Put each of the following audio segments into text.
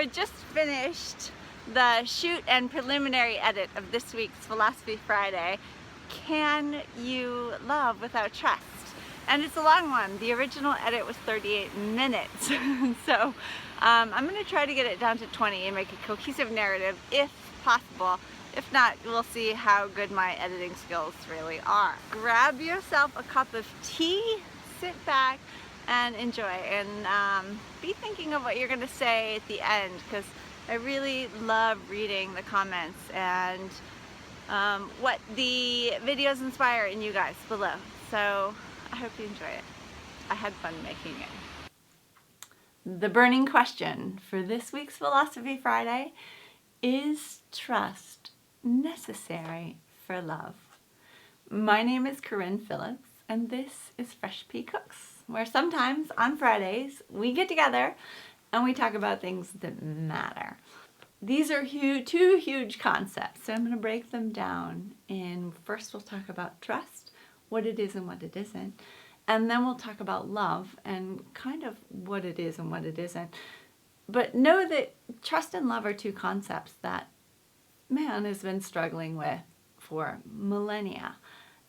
I just finished the shoot and preliminary edit of this week's Philosophy Friday, Can You Love Without Trust? And it's a long one. The original edit was 38 minutes. So I'm going to try to get it down to 20 and make a cohesive narrative if possible. If not, we'll see how good my editing skills really are. Grab yourself a cup of tea, sit back, and enjoy, and be thinking of what you're going to say at the end, because I really love reading the comments and what the videos inspire in you guys below. So I hope you enjoy it. I had fun making it. The burning question for this week's Philosophy Friday: is trust necessary for love? My name is Corinne Phillips, and this is Fresh Cooks, where sometimes on Fridays we get together and we talk about things that matter. These are two huge concepts, so I'm going to break them down. And first we'll talk about trust, what it is and what it isn't, and then we'll talk about love and kind of what it is and what it isn't. But know that trust and love are two concepts that man has been struggling with for millennia.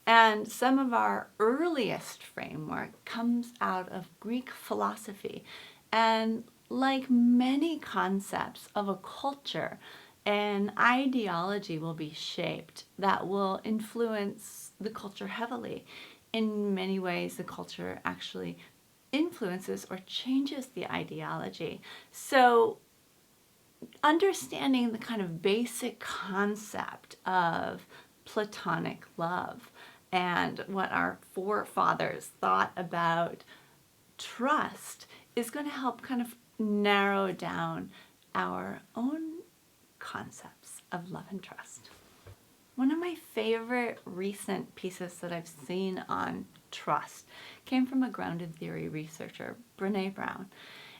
And some of our earliest framework comes out of Greek philosophy. And like many concepts of a culture, an ideology will be shaped that will influence the culture heavily. In many ways, the culture actually influences or changes the ideology. So understanding the kind of basic concept of platonic love and what our forefathers thought about trust is going to help kind of narrow down our own concepts of love and trust. One of my favorite recent pieces that I've seen on trust came from a grounded theory researcher, Brené Brown.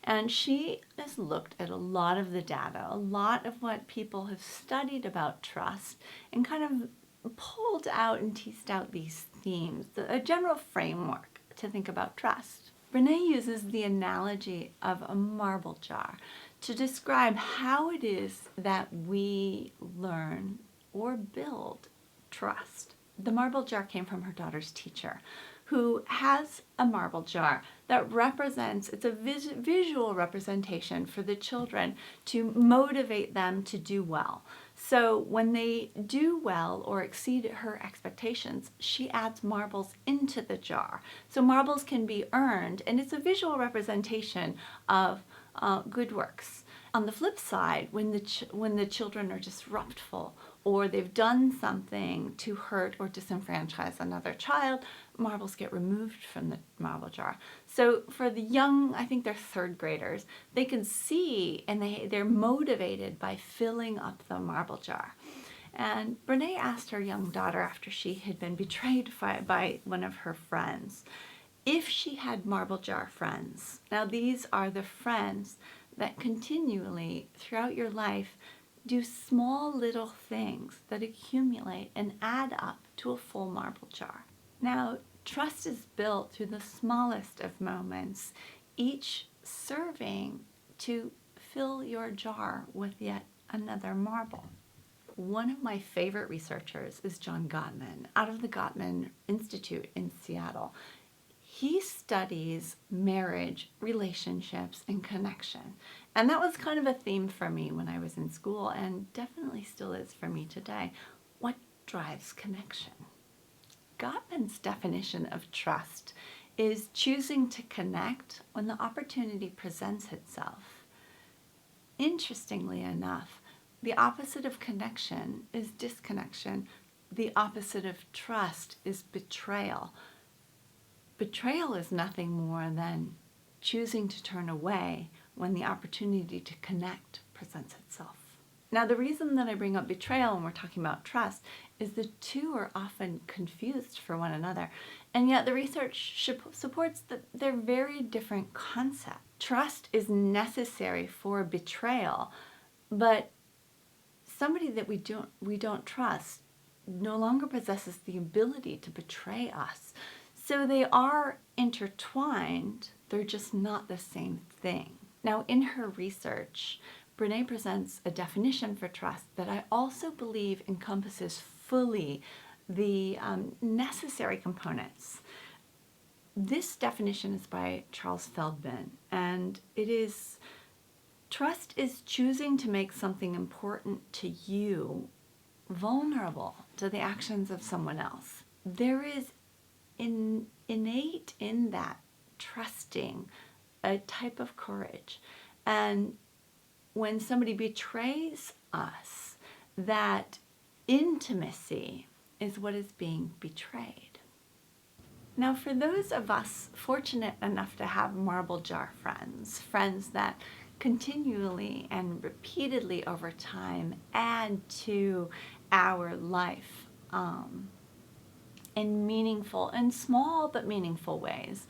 And she has looked at a lot of the data, a lot of what people have studied about trust, and kind of pulled out and teased out these themes, a general framework to think about trust. Brené uses the analogy of a marble jar to describe how it is that we learn or build trust. The marble jar came from her daughter's teacher, who has a marble jar that represents, it's a visual representation for the children to motivate them to do well. So when they do well or exceed her expectations, she adds marbles into the jar. So marbles can be earned, and it's a visual representation of good works. On the flip side, when the children are disruptful or they've done something to hurt or disenfranchise another child, marbles get removed from the marble jar. So for the young, I think they're third graders, they can see and they're motivated by filling up the marble jar. And Brené asked her young daughter, after she had been betrayed by one of her friends, if she had marble jar friends. Now these are the friends that continually throughout your life do small little things that accumulate and add up to a full marble jar. Now, trust is built through the smallest of moments, each serving to fill your jar with yet another marble. One of my favorite researchers is John Gottman, out of the Gottman Institute in Seattle. He studies marriage, relationships, and connection. And that was kind of a theme for me when I was in school, and definitely still is for me today. What drives connection? Gottman's definition of trust is choosing to connect when the opportunity presents itself. Interestingly enough, the opposite of connection is disconnection. The opposite of trust is betrayal. Betrayal is nothing more than choosing to turn away when the opportunity to connect presents itself. Now, the reason that I bring up betrayal when we're talking about trust is the two are often confused for one another, and yet the research supports that they're very different concepts. Trust is necessary for betrayal, but somebody that we don't trust no longer possesses the ability to betray us. So they are intertwined, they're just not the same thing. Now, in her research, Brene presents a definition for trust that I also believe encompasses fully the necessary components. This definition is by Charles Feldman, and it is, trust is choosing to make something important to you vulnerable to the actions of someone else. There is innate in that trusting a type of courage. And when somebody betrays us, that intimacy is what is being betrayed. Now, for those of us fortunate enough to have marble jar friends, friends that continually and repeatedly over time add to our life in meaningful and small but meaningful ways,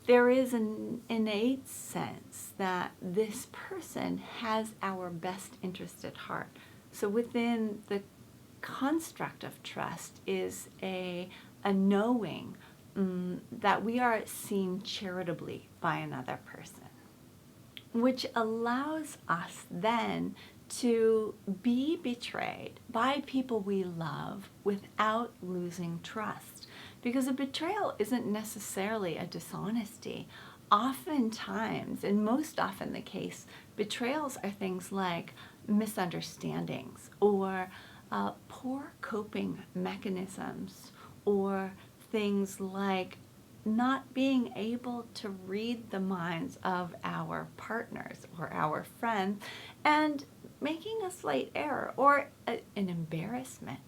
there is an innate sense that this person has our best interest at heart. So within the construct of trust is a knowing that we are seen charitably by another person, which allows us then to be betrayed by people we love without losing trust. Because a betrayal isn't necessarily a dishonesty. Oftentimes, and most often the case, betrayals are things like misunderstandings or poor coping mechanisms, or things like not being able to read the minds of our partners or our friends and making a slight error or an embarrassment.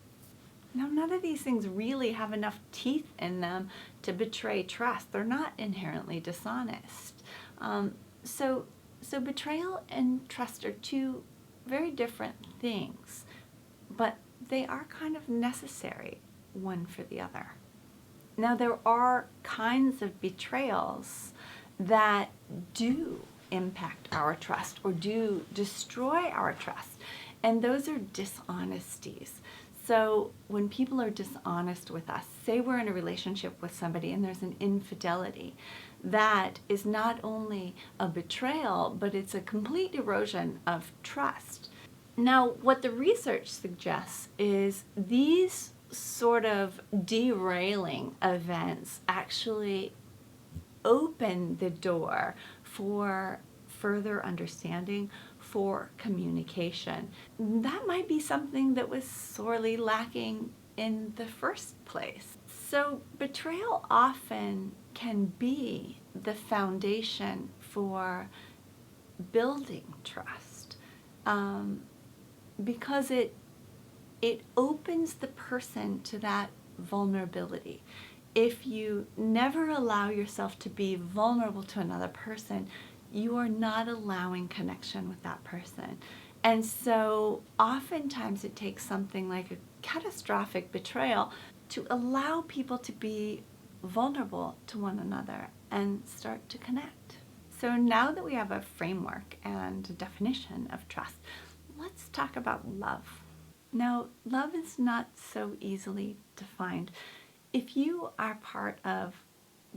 Now, none of these things really have enough teeth in them to betray trust. They're not inherently dishonest. So betrayal and trust are two very different things, but they are kind of necessary one for the other. Now, there are kinds of betrayals that do impact our trust or do destroy our trust, and those are dishonesties. So when people are dishonest with us, say we're in a relationship with somebody and there's an infidelity, that is not only a betrayal, but it's a complete erosion of trust. Now, what the research suggests is these sort of derailing events actually open the door for further understanding, for communication. That might be something that was sorely lacking in the first place. So betrayal often can be the foundation for building trust, because it opens the person to that vulnerability. If you never allow yourself to be vulnerable to another person, you are not allowing connection with that person. And so oftentimes it takes something like a catastrophic betrayal to allow people to be vulnerable to one another and start to connect. So now that we have a framework and a definition of trust, let's talk about love. Now, love is not so easily defined. If you are part of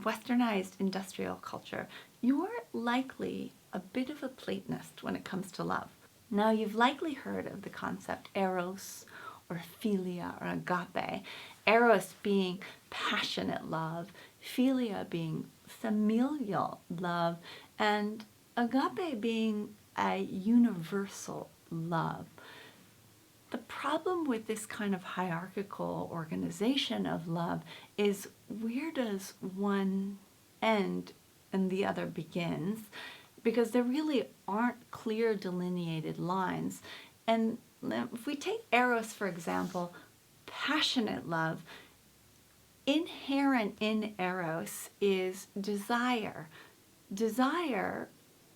westernized industrial culture, you're likely a bit of a Platonist when it comes to love. Now, you've likely heard of the concept eros or philia or agape. Eros being passionate love, philia being familial love, and agape being a universal love. The problem with this kind of hierarchical organization of love is, where does one end and the other begins? Because there really aren't clear delineated lines. And if we take eros, for example, passionate love, inherent in eros is desire. Desire,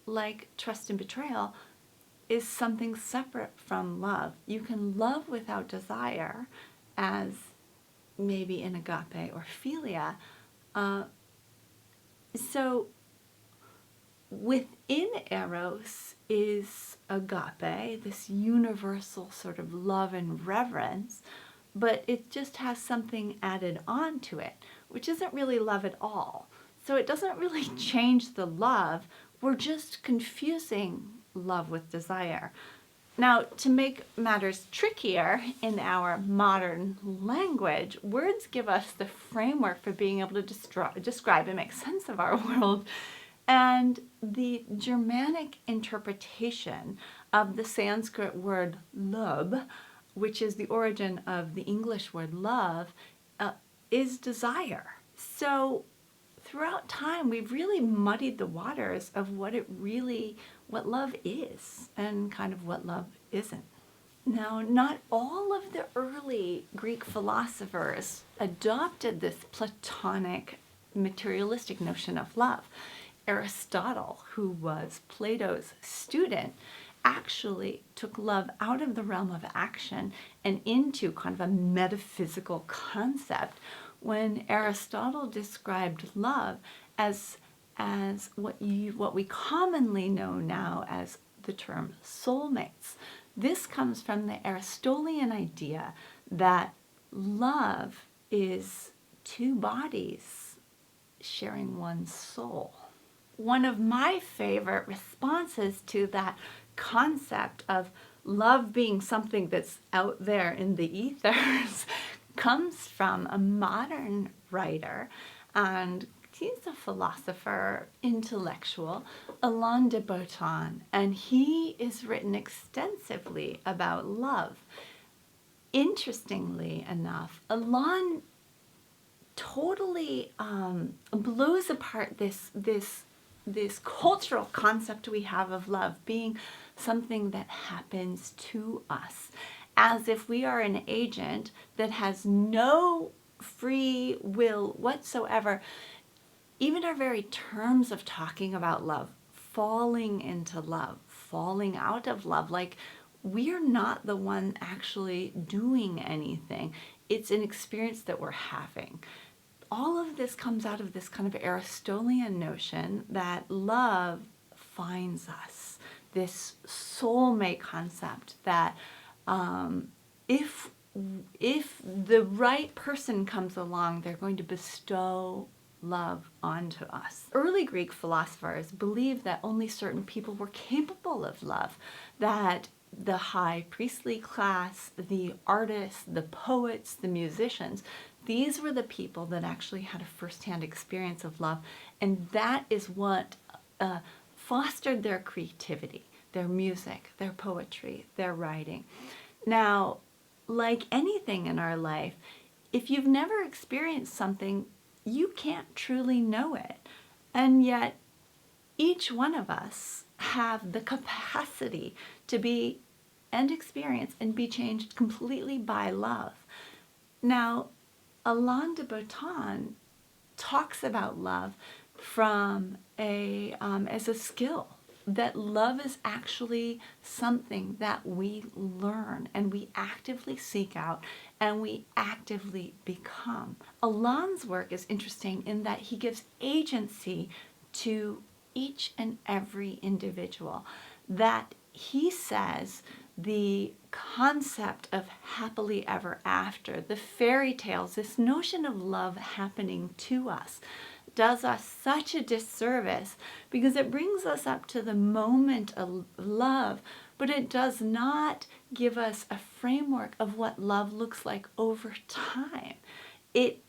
like trust and betrayal, is something separate from love. You can love without desire, as maybe in agape or philia. So within eros is agape, this universal sort of love and reverence, but it just has something added on to it, which isn't really love at all. So it doesn't really change the love. We're just confusing love with desire. Now, to make matters trickier in our modern language, words give us the framework for being able to describe and make sense of our world. And the Germanic interpretation of the Sanskrit word lub, which is the origin of the English word love, is desire. So throughout time, we've really muddied the waters of what love is and kind of what love isn't. Now, not all of the early Greek philosophers adopted this Platonic materialistic notion of love. Aristotle, who was Plato's student, actually took love out of the realm of action and into kind of a metaphysical concept when Aristotle described love as what we commonly know now as the term soulmates. This comes from the Aristotelian idea that love is two bodies sharing one soul. One of my favorite responses to that concept of love being something that's out there in the ethers comes from a modern writer, and he's a philosopher, intellectual, Alain de Botton, and he is written extensively about love. Interestingly enough, Alain totally blows apart this cultural concept we have of love being something that happens to us, as if we are an agent that has no free will whatsoever. Even our very terms of talking about love, falling into love, falling out of love, like we're not the one actually doing anything. It's an experience that we're having. All of this comes out of this kind of Aristotelian notion that love finds us, this soulmate concept that if the right person comes along, they're going to bestow love onto us. Early Greek philosophers believed that only certain people were capable of love, that the high priestly class, the artists, the poets, the musicians, these were the people that actually had a firsthand experience of love, and that is what fostered their creativity, their music, their poetry, their writing. Now, like anything in our life, if you've never experienced something, you can't truly know it. And yet, each one of us have the capacity to be and experience and be changed completely by love. Now, Alain de Botton talks about love from as a skill, that love is actually something that we learn and we actively seek out and we actively become. Alain's work is interesting in that he gives agency to each and every individual, that he says the concept of happily ever after, the fairy tales, this notion of love happening to us, does us such a disservice because it brings us up to the moment of love, but it does not give us a framework of what love looks like over time. It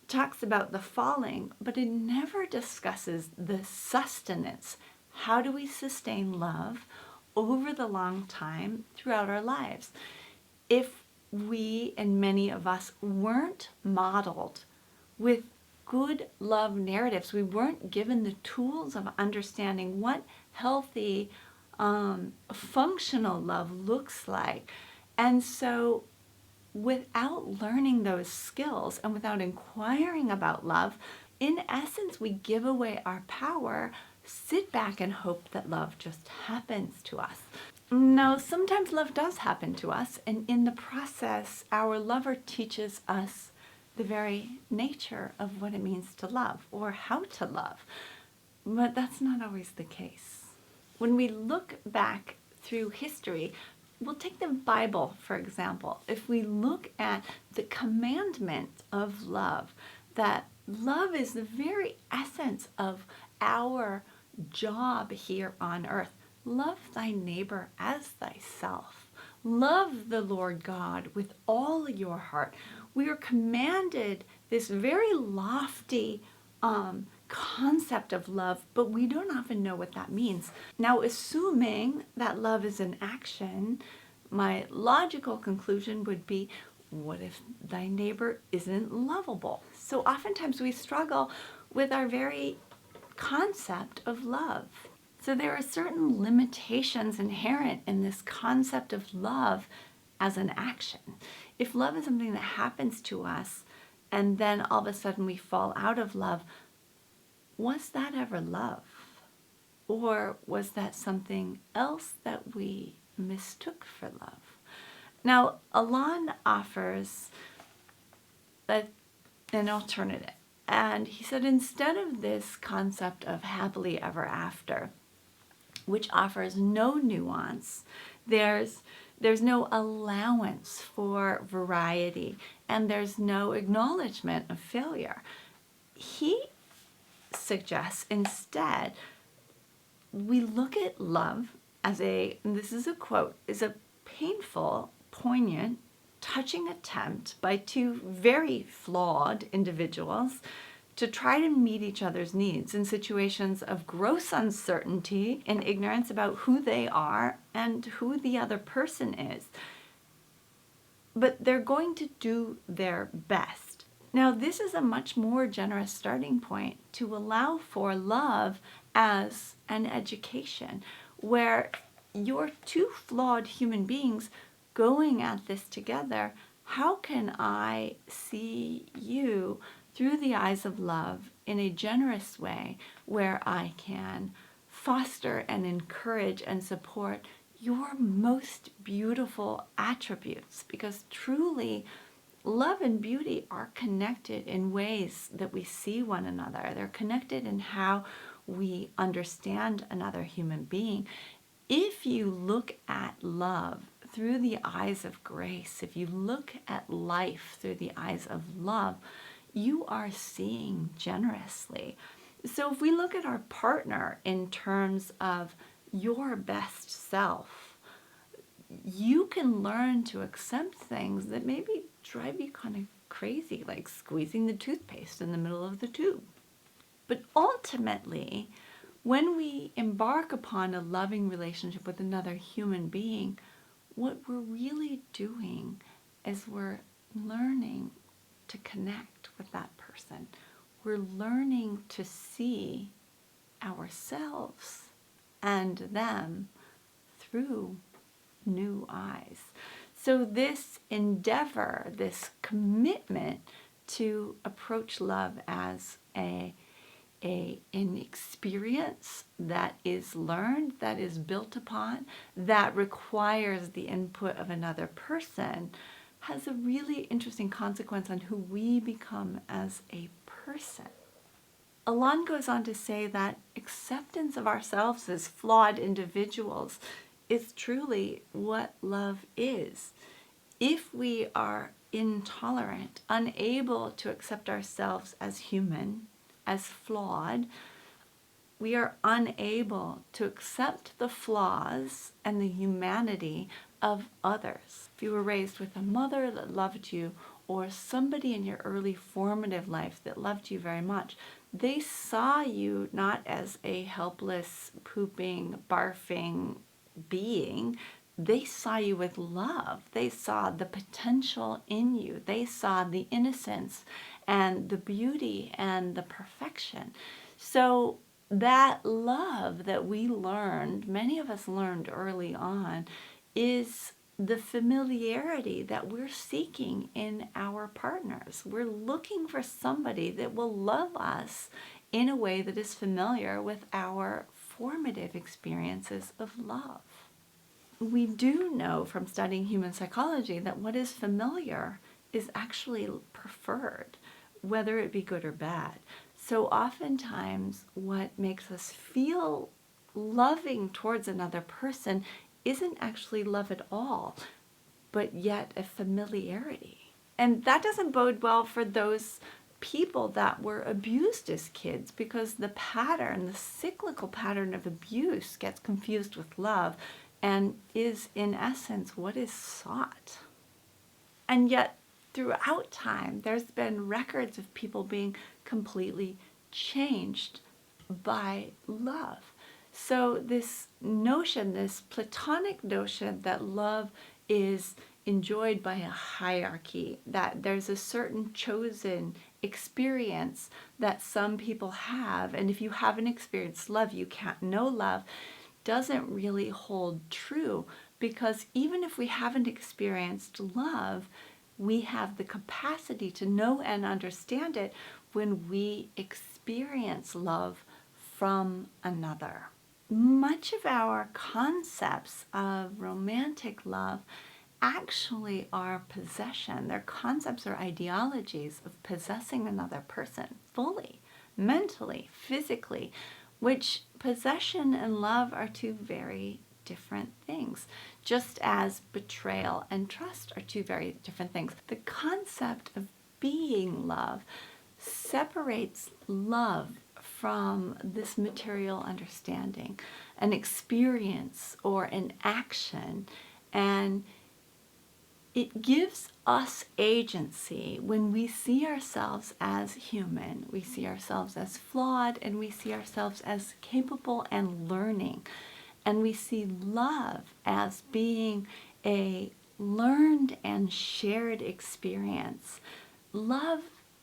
talks about the falling, but it never discusses the sustenance. How do we sustain love over the long time throughout our lives? If we, and many of us, weren't modeled with good love narratives, we weren't given the tools of understanding what healthy, functional love looks like. And so without learning those skills and without inquiring about love, in essence, we give away our power, sit back and hope that love just happens to us. Now, sometimes love does happen to us, and in the process, our lover teaches us the very nature of what it means to love or how to love. But that's not always the case. When we look back through history, we'll take the Bible, for example. If we look at the commandment of love, that love is the very essence of our job here on earth. love thy neighbor as thyself. Love the Lord God with all your heart. We are commanded this very lofty concept of love, but we don't often know what that means. Now, assuming that love is an action, my logical conclusion would be, what if thy neighbor isn't lovable? So oftentimes we struggle with our very concept of love. So there are certain limitations inherent in this concept of love as an action. If love is something that happens to us and then all of a sudden we fall out of love, was that ever love? Or was that something else that we mistook for love? Now, Alon offers an alternative. And he said, instead of this concept of happily ever after, which offers no nuance, there's no allowance for variety, and there's no acknowledgement of failure. He suggests instead we look at love as and this is a quote, is a painful, poignant, touching attempt by two very flawed individuals to try to meet each other's needs in situations of gross uncertainty and ignorance about who they are and who the other person is. But they're going to do their best. Now, this is a much more generous starting point to allow for love as an education, where you're two flawed human beings going at this together. How can I see you through the eyes of love in a generous way where I can foster and encourage and support your most beautiful attributes? Because truly, love and beauty are connected in ways that we see one another. They're connected in how we understand another human being. If you look at love through the eyes of grace, if you look at life through the eyes of love, you are seeing generously. So if we look at our partner in terms of your best self, you can learn to accept things that maybe drive you kind of crazy, like squeezing the toothpaste in the middle of the tube. But ultimately, when we embark upon a loving relationship with another human being, what we're really doing is we're learning to connect with that person. We're learning to see ourselves and them through new eyes. So this endeavor, this commitment to approach love as an experience that is learned, that is built upon, that requires the input of another person, has a really interesting consequence on who we become as a person. Alon goes on to say that acceptance of ourselves as flawed individuals is truly what love is. If we are intolerant, unable to accept ourselves as human, as flawed, we are unable to accept the flaws and the humanity of others. If you were raised with a mother that loved you, or somebody in your early formative life that loved you very much, they saw you not as a helpless, pooping, barfing being. They saw you with love. They saw the potential in you. They saw the innocence and the beauty and the perfection. So that love that we learned, many of us learned early on, is the familiarity that we're seeking in our partners. We're looking for somebody that will love us in a way that is familiar with our formative experiences of love. We do know from studying human psychology that what is familiar is actually preferred, whether it be good or bad. So oftentimes what makes us feel loving towards another person isn't actually love at all, but yet a familiarity. And that doesn't bode well for those people that were abused as kids, because the pattern, the cyclical pattern of abuse, gets confused with love and is in essence what is sought. And yet throughout time there's been records of people being completely changed by love. So this notion, this Platonic notion that love is enjoyed by a hierarchy, that there's a certain chosen experience that some people have, and if you haven't experienced love, you can't know love, doesn't really hold true, because even if we haven't experienced love, we have the capacity to know and understand it when we experience love from another. Much of our concepts of romantic love actually are possession. Their concepts are ideologies of possessing another person fully, mentally, physically, which possession and love are two very different things, just as betrayal and trust are two very different things. The concept of being love separates love from this material understanding, an experience or an action, and it gives us agency when we see ourselves as human, we see ourselves as flawed, and we see ourselves as capable and learning. And we see love as being a learned and shared experience. Love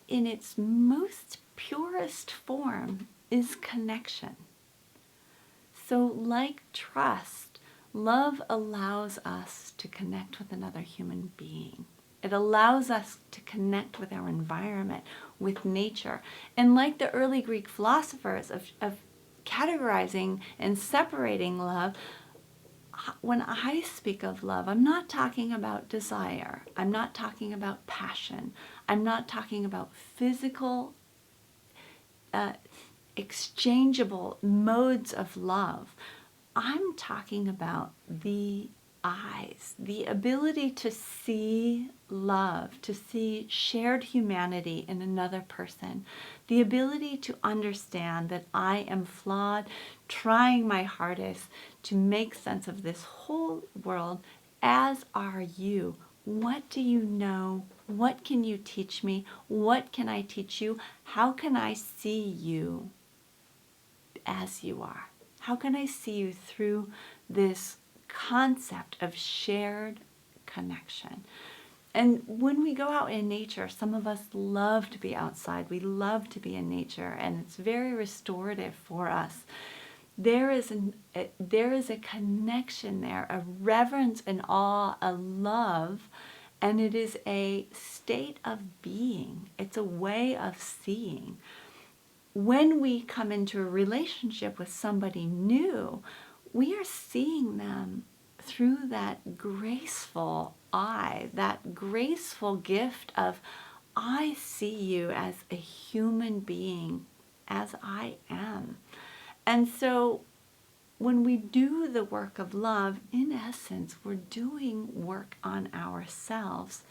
in its most purest form is connection. So like trust, love allows us to connect with another human being. It allows us to connect with our environment, with nature. And like the early Greek philosophers of categorizing and separating love, when I speak of love, I'm not talking about desire. I'm not talking about passion. I'm not talking about physical, exchangeable modes of love. I'm talking about the eyes, the ability to see love, to see shared humanity in another person, the ability to understand that I am flawed, trying my hardest to make sense of this whole world, as are you. What do you know? What can you teach me? What can I teach you? How can I see you as you are? How can I see you through this concept of shared connection? And when we go out in nature, some of us love to be outside. We love to be in nature, and it's very restorative for us. There is a connection there, a reverence and awe, a love, and it is a state of being. It's a way of seeing. When we come into a relationship with somebody new, we are seeing them through that graceful eye, that graceful gift of, I see you as a human being, as I am. And so when we do the work of love, in essence, we're doing work on ourselves,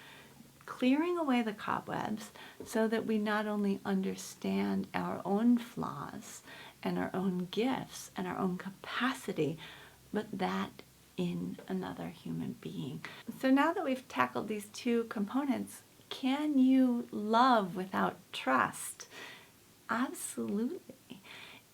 clearing away the cobwebs so that we not only understand our own flaws and our own gifts and our own capacity, but that in another human being. So now that we've tackled these two components, can you love without trust? Absolutely.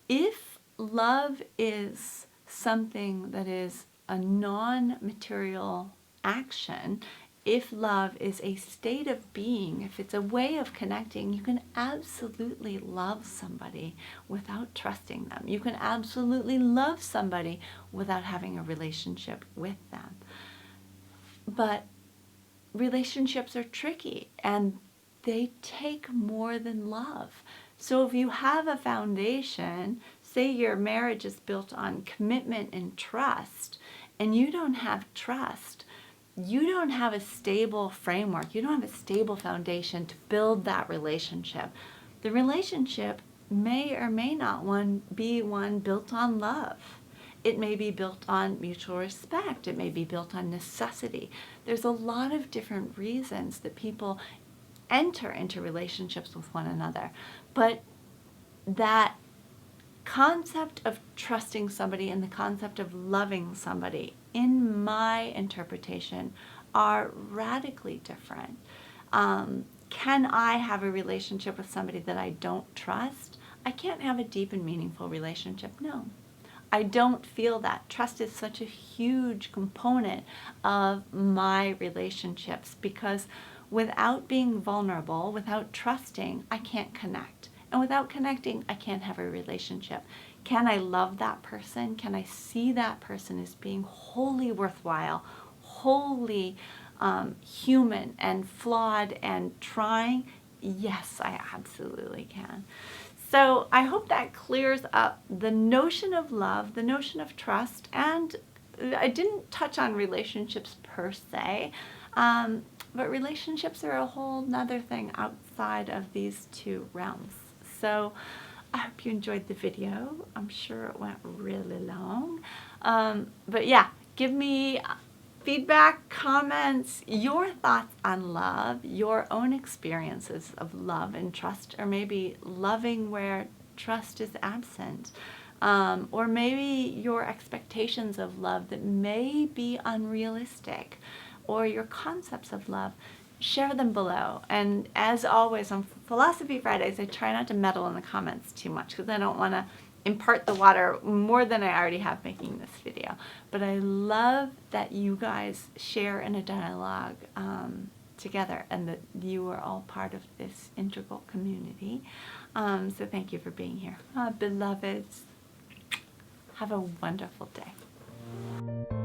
If love is something that is a non-material action, if love is a state of being, if it's a way of connecting, you can absolutely love somebody without trusting them. You can absolutely love somebody without having a relationship with them. But relationships are tricky, and they take more than love. So if you have a foundation, say your marriage is built on commitment and trust, and you don't have trust, you don't have a stable framework, you don't have a stable foundation to build that relationship. The relationship may or may not be one built on love. It may be built on mutual respect. It may be built on necessity. There's a lot of different reasons that people enter into relationships with one another. But that concept of trusting somebody and the concept of loving somebody, in my interpretation, are radically different. Can I have a relationship with somebody that I don't trust? I can't have a deep and meaningful relationship. No. I don't feel that. Trust is such a huge component of my relationships, because without being vulnerable, without trusting, I can't connect. And without connecting, I can't have a relationship. Can I love that person? Can I see that person as being wholly worthwhile, wholly human and flawed and trying? Yes, I absolutely can. So I hope that clears up the notion of love, the notion of trust, and I didn't touch on relationships per se, but relationships are a whole nother thing outside of these two realms. So I hope you enjoyed the video. I'm sure it went really long. But yeah, give me feedback, comments, your thoughts on love, your own experiences of love and trust, or maybe loving where trust is absent, or maybe your expectations of love that may be unrealistic, or your concepts of love. Share them below. And as always on Philosophy Fridays, I try not to meddle in the comments too much because I don't want to impart the water more than I already have making this video. But I love that you guys share in a dialogue together, and that you are all part of this integral community. So thank you for being here. Beloveds, have a wonderful day.